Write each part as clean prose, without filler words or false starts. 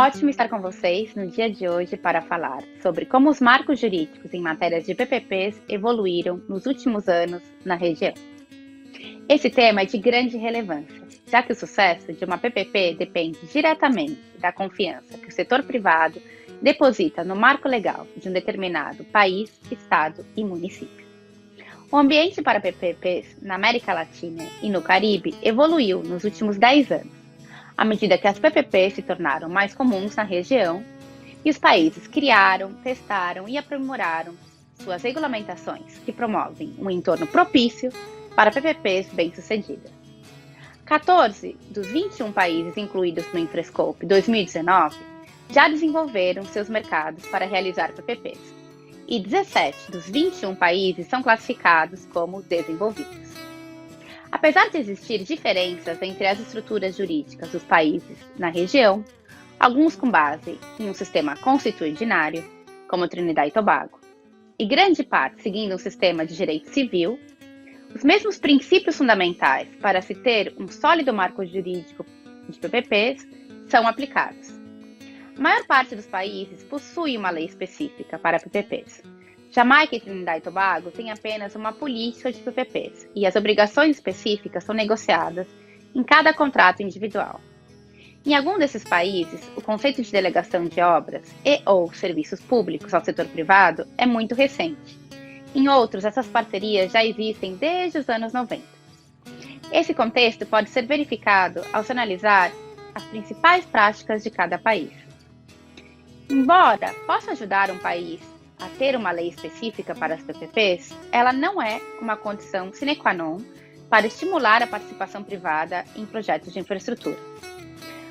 Ótimo estar com vocês no dia de hoje para falar sobre como os marcos jurídicos em matérias de PPPs evoluíram nos últimos anos na região. Esse tema é de grande relevância, já que o sucesso de uma PPP depende diretamente da confiança que o setor privado deposita no marco legal de um determinado país, estado e município. O ambiente para PPPs na América Latina e no Caribe evoluiu nos últimos 10 anos, à medida que as PPPs se tornaram mais comuns na região e os países criaram, testaram e aprimoraram suas regulamentações que promovem um entorno propício para PPPs bem-sucedidas. 14 dos 21 países incluídos no Infrascope 2019 já desenvolveram seus mercados para realizar PPPs e 17 dos 21 países são classificados como desenvolvidos. Apesar de existir diferenças entre as estruturas jurídicas dos países na região, alguns com base em um sistema constitucionário, como Trinidad e Tobago, e grande parte seguindo um sistema de direito civil, os mesmos princípios fundamentais para se ter um sólido marco jurídico de PPPs são aplicados. A maior parte dos países possui uma lei específica para PPPs. Jamaica e Trinidad e Tobago têm apenas uma política de PPPs e as obrigações específicas são negociadas em cada contrato individual. Em algum desses países, o conceito de delegação de obras e/ou serviços públicos ao setor privado é muito recente. Em outros, essas parcerias já existem desde os anos 90. Esse contexto pode ser verificado ao se analisar as principais práticas de cada país. Embora possa ajudar um país a ter uma lei específica para as PPPs, ela não é uma condição sine qua non para estimular a participação privada em projetos de infraestrutura.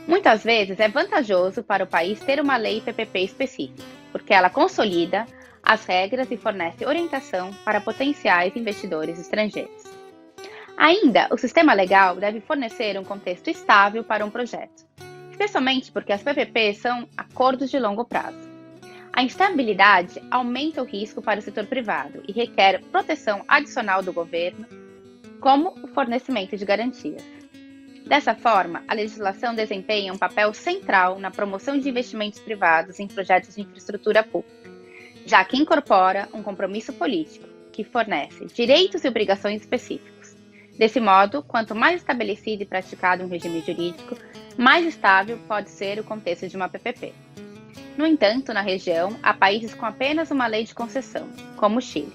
Muitas vezes é vantajoso para o país ter uma lei PPP específica, porque ela consolida as regras e fornece orientação para potenciais investidores estrangeiros. Ainda, o sistema legal deve fornecer um contexto estável para um projeto, especialmente porque as PPPs são acordos de longo prazo. A instabilidade aumenta o risco para o setor privado e requer proteção adicional do governo, como o fornecimento de garantias. Dessa forma, a legislação desempenha um papel central na promoção de investimentos privados em projetos de infraestrutura pública, já que incorpora um compromisso político que fornece direitos e obrigações específicos. Desse modo, quanto mais estabelecido e praticado um regime jurídico, mais estável pode ser o contexto de uma PPP. No entanto, na região, há países com apenas uma lei de concessão, como o Chile.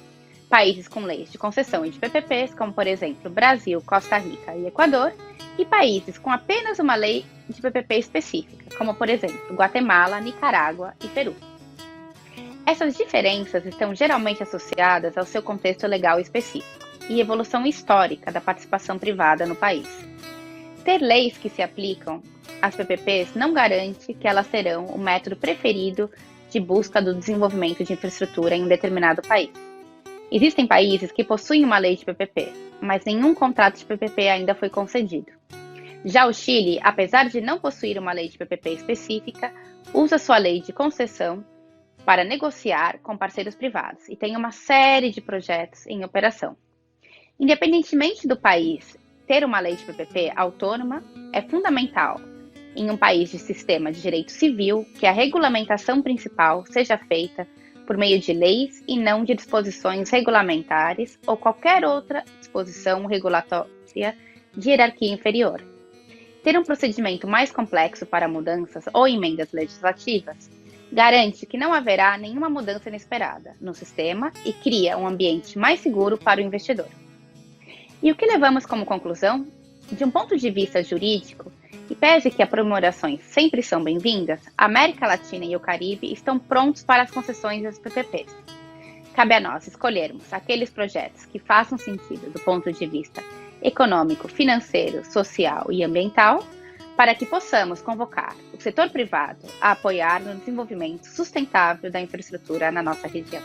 Países com leis de concessão e de PPPs, como por exemplo Brasil, Costa Rica e Equador, e países com apenas uma lei de PPP específica, como por exemplo Guatemala, Nicarágua e Peru. Essas diferenças estão geralmente associadas ao seu contexto legal específico e evolução histórica da participação privada no país. Ter leis que se aplicam às PPPs não garante que elas serão o método preferido de busca do desenvolvimento de infraestrutura em um determinado país. Existem países que possuem uma lei de PPP, mas nenhum contrato de PPP ainda foi concedido. Já o Chile, apesar de não possuir uma lei de PPP específica, usa sua lei de concessão para negociar com parceiros privados e tem uma série de projetos em operação. Independentemente do país, ter uma lei de PPP autônoma é fundamental em um país de sistema de direito civil que a regulamentação principal seja feita por meio de leis e não de disposições regulamentares ou qualquer outra disposição regulatória de hierarquia inferior. Ter um procedimento mais complexo para mudanças ou emendas legislativas garante que não haverá nenhuma mudança inesperada no sistema e cria um ambiente mais seguro para o investidor. E o que levamos como conclusão? De um ponto de vista jurídico, e pese que aprimorações sempre são bem-vindas, a América Latina e o Caribe estão prontos para as concessões das PPPs. Cabe a nós escolhermos aqueles projetos que façam sentido do ponto de vista econômico, financeiro, social e ambiental, para que possamos convocar o setor privado a apoiar no desenvolvimento sustentável da infraestrutura na nossa região.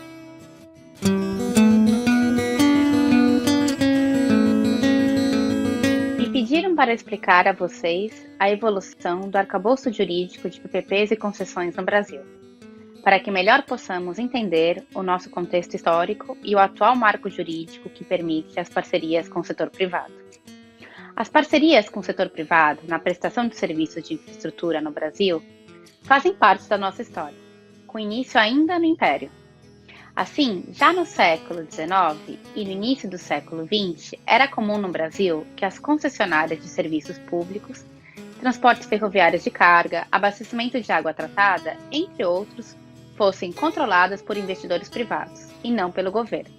Me pediram para explicar a vocês a evolução do arcabouço jurídico de PPPs e concessões no Brasil, para que melhor possamos entender o nosso contexto histórico e o atual marco jurídico que permite as parcerias com o setor privado. As parcerias com o setor privado na prestação de serviços de infraestrutura no Brasil fazem parte da nossa história, com início ainda no Império. Assim, já no século XIX e no início do século XX, era comum no Brasil que as concessionárias de serviços públicos, transportes ferroviários de carga, abastecimento de água tratada, entre outros, fossem controladas por investidores privados e não pelo governo.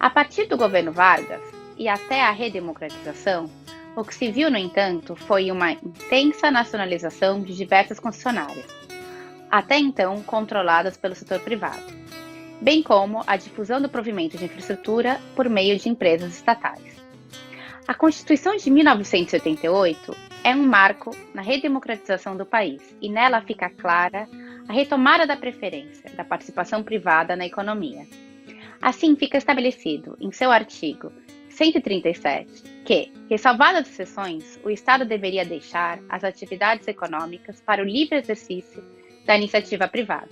A partir do governo Vargas e até a redemocratização, o que se viu, no entanto, foi uma intensa nacionalização de diversas concessionárias, até então controladas pelo setor privado, bem como a difusão do provimento de infraestrutura por meio de empresas estatais. A Constituição de 1988 é um marco na redemocratização do país e nela fica clara a retomada da preferência da participação privada na economia. Assim, fica estabelecido em seu artigo 137 que, ressalvadas as exceções, o Estado deveria deixar as atividades econômicas para o livre exercício da iniciativa privada.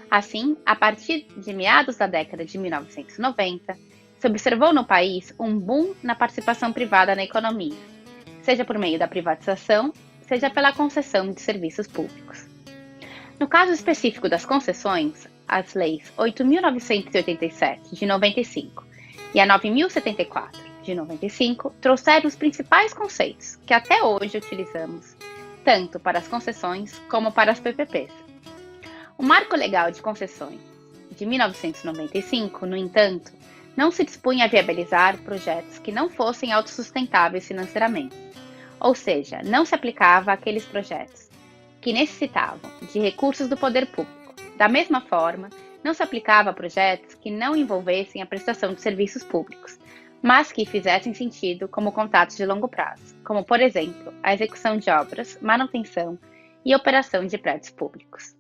Assim, a partir de meados da década de 1990, se observou no país um boom na participação privada na economia, seja por meio da privatização, seja pela concessão de serviços públicos. No caso específico das concessões, as leis 8.987 de 95 e a 9.074 de 95 trouxeram os principais conceitos que até hoje utilizamos, tanto para as concessões como para as PPPs. O Marco Legal de Concessões de 1995, no entanto, não se dispunha a viabilizar projetos que não fossem autossustentáveis financeiramente, ou seja, não se aplicava àqueles projetos que necessitavam de recursos do poder público. Da mesma forma, não se aplicava a projetos que não envolvessem a prestação de serviços públicos, mas que fizessem sentido como contratos de longo prazo, como, por exemplo, a execução de obras, manutenção e operação de prédios públicos.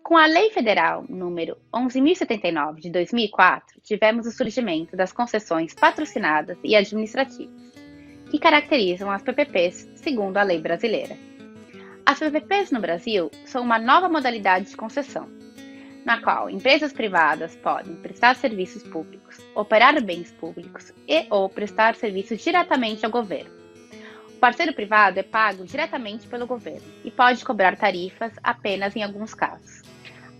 Com a Lei Federal número 11.079 de 2004, tivemos o surgimento das concessões patrocinadas e administrativas, que caracterizam as PPPs segundo a lei brasileira. As PPPs no Brasil são uma nova modalidade de concessão, na qual empresas privadas podem prestar serviços públicos, operar bens públicos ou prestar serviços diretamente ao governo. O parceiro privado é pago diretamente pelo governo e pode cobrar tarifas apenas em alguns casos.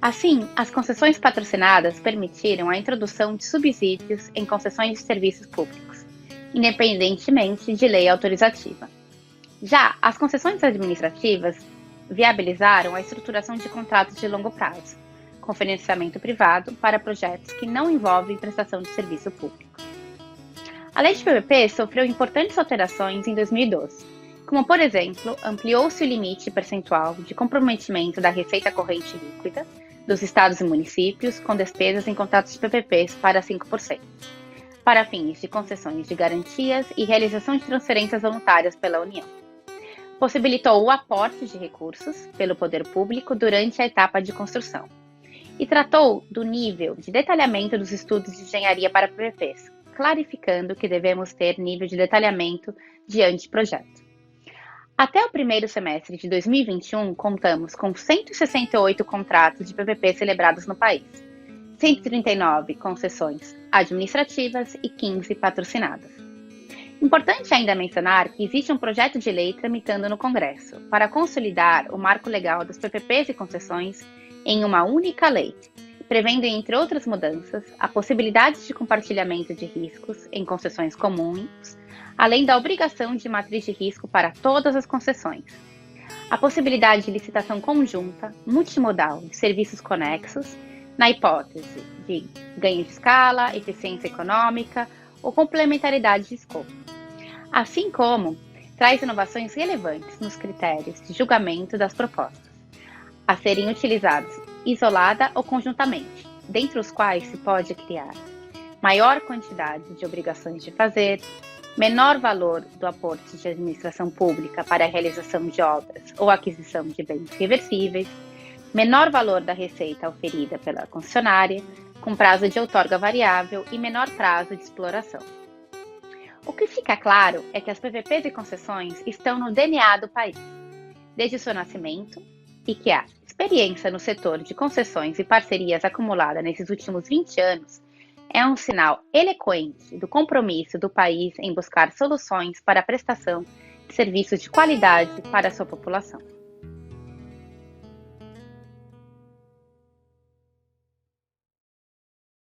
Assim, as concessões patrocinadas permitiram a introdução de subsídios em concessões de serviços públicos, independentemente de lei autorizativa. Já as concessões administrativas viabilizaram a estruturação de contratos de longo prazo, com financiamento privado para projetos que não envolvem prestação de serviço público. A lei de PPP sofreu importantes alterações em 2012, como, por exemplo, ampliou-se o limite percentual de comprometimento da receita corrente líquida dos estados e municípios com despesas em contratos de PPPs para 5%, para fins de concessões de garantias e realização de transferências voluntárias pela União. Possibilitou o aporte de recursos pelo poder público durante a etapa de construção e tratou do nível de detalhamento dos estudos de engenharia para PPPs, clarificando que devemos ter nível de detalhamento de anteprojeto. Até o primeiro semestre de 2021, contamos com 168 contratos de PPP celebrados no país, 139 concessões administrativas e 15 patrocinadas. Importante ainda mencionar que existe um projeto de lei tramitando no Congresso para consolidar o marco legal das PPPs e concessões em uma única lei, prevendo, entre outras mudanças, a possibilidade de compartilhamento de riscos em concessões comuns, além da obrigação de matriz de risco para todas as concessões, a possibilidade de licitação conjunta, multimodal de serviços conexos, na hipótese de ganho de escala, eficiência econômica ou complementaridade de escopo, assim como traz inovações relevantes nos critérios de julgamento das propostas, a serem utilizados isolada ou conjuntamente, dentre os quais se pode criar maior quantidade de obrigações de fazer, menor valor do aporte de administração pública para a realização de obras ou aquisição de bens reversíveis, menor valor da receita oferida pela concessionária, com prazo de outorga variável e menor prazo de exploração. O que fica claro é que as PPPs e concessões estão no DNA do país, desde o seu nascimento, e que a experiência no setor de concessões e parcerias acumulada nesses últimos 20 anos é um sinal eloquente do compromisso do país em buscar soluções para a prestação de serviços de qualidade para a sua população.